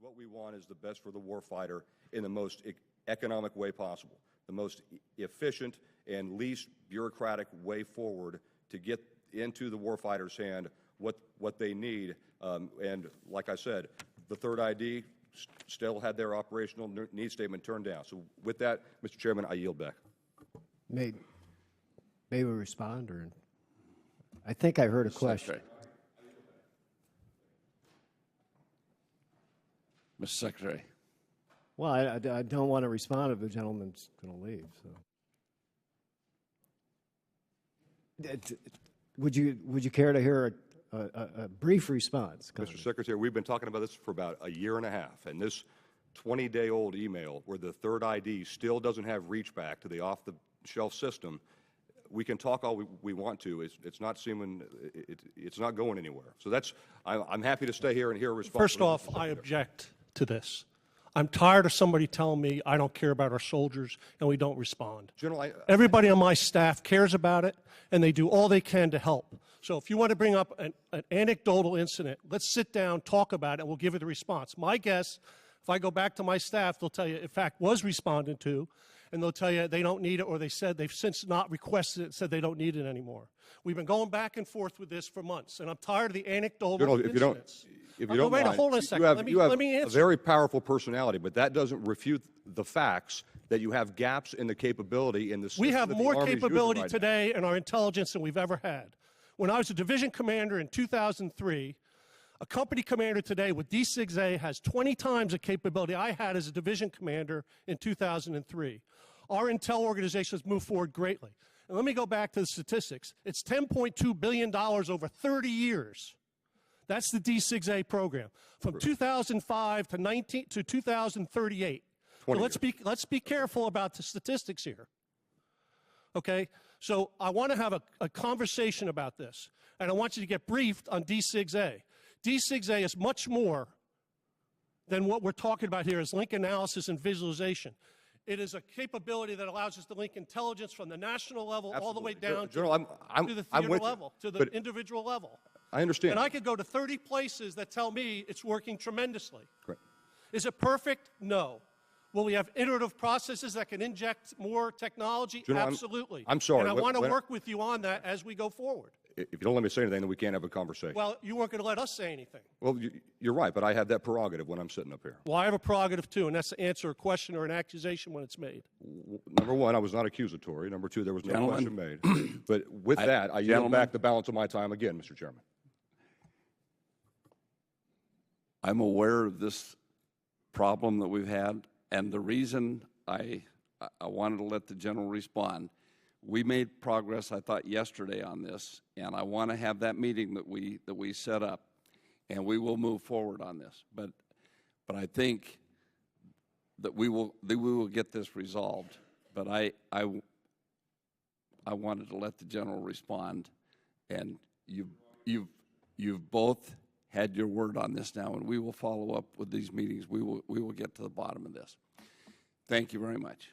what we want is the best for the warfighter in the most economic way possible, the most efficient and least bureaucratic way forward to get into the warfighter's hand what they need. And like I said, the third ID still had their operational needs statement turned down. So with that, Mr. Chairman, I yield back. May we respond? Or I think I heard a question. Mr. Secretary. Well, I don't want to respond if the gentleman's going to leave. So, would you care to hear a brief response? Mr. Secretary, we've been talking about this for about a year and a half, and this 20-day-old email where the third ID still doesn't have reach back to the off-the-shelf system. We can talk all we want to. It's not seeming. It's not going anywhere. So that's. I'm happy to stay here and hear a response. First off, I object to this. I'm tired of somebody telling me I don't care about our soldiers and we don't respond. General, everybody on my staff cares about it, and they do all they can to help. So if you want to bring up an anecdotal incident, let's sit down, talk about it, and we'll give it a response. My guess, if I go back to my staff, they'll tell you, in fact, was responded to, and they'll tell you they don't need it, or they said they've since not requested it, said they don't need it anymore. We've been going back and forth with this for months, and I'm tired of the anecdotal incidents. If you don't mind, hold on a second. you have let me answer. A very powerful personality, but that doesn't refute the facts that you have gaps in the capability in the system. We have more capability right today in our intelligence than we've ever had. When I was a division commander in 2003, a company commander today with D6A has 20 times the capability I had as a division commander in 2003. Our intel organization has moved forward greatly. And let me go back to the statistics. It's $10.2 billion over 30 years. That's the D6A program from 2005 to 2038. So let's be careful about the statistics here. Okay? So I want to have a conversation about this, and I want you to get briefed on D6A. D6A is much more than what we're talking about here as link analysis and visualization. It is a capability that allows us to link intelligence from the national level all the way down to the theater level, to the individual level. I understand. And I could go to 30 places that tell me it's working tremendously. Correct. Is it perfect? No. Will we have iterative processes that can inject more technology? General, absolutely. I'm sorry. And I want to work with you on that as we go forward. If you don't let me say anything, then we can't have a conversation. Well, you weren't going to let us say anything. Well, you're right, but I have that prerogative when I'm sitting up here. Well, I have a prerogative, too, and that's to answer a question or an accusation when it's made. Number one, I was not accusatory. Number two, there was no question made. But with that, I yield back the balance of my time again, Mr. Chairman. I'm aware of this problem that we've had, and the reason I wanted to let the general respond, we made progress, I thought, yesterday on this, and I want to have that meeting that we set up, and we will move forward on this. But I think that we will get this resolved. But I wanted to let the general respond, and you've both had your word on this now, and we will follow up with these meetings. We will get to the bottom of this. Thank you very much.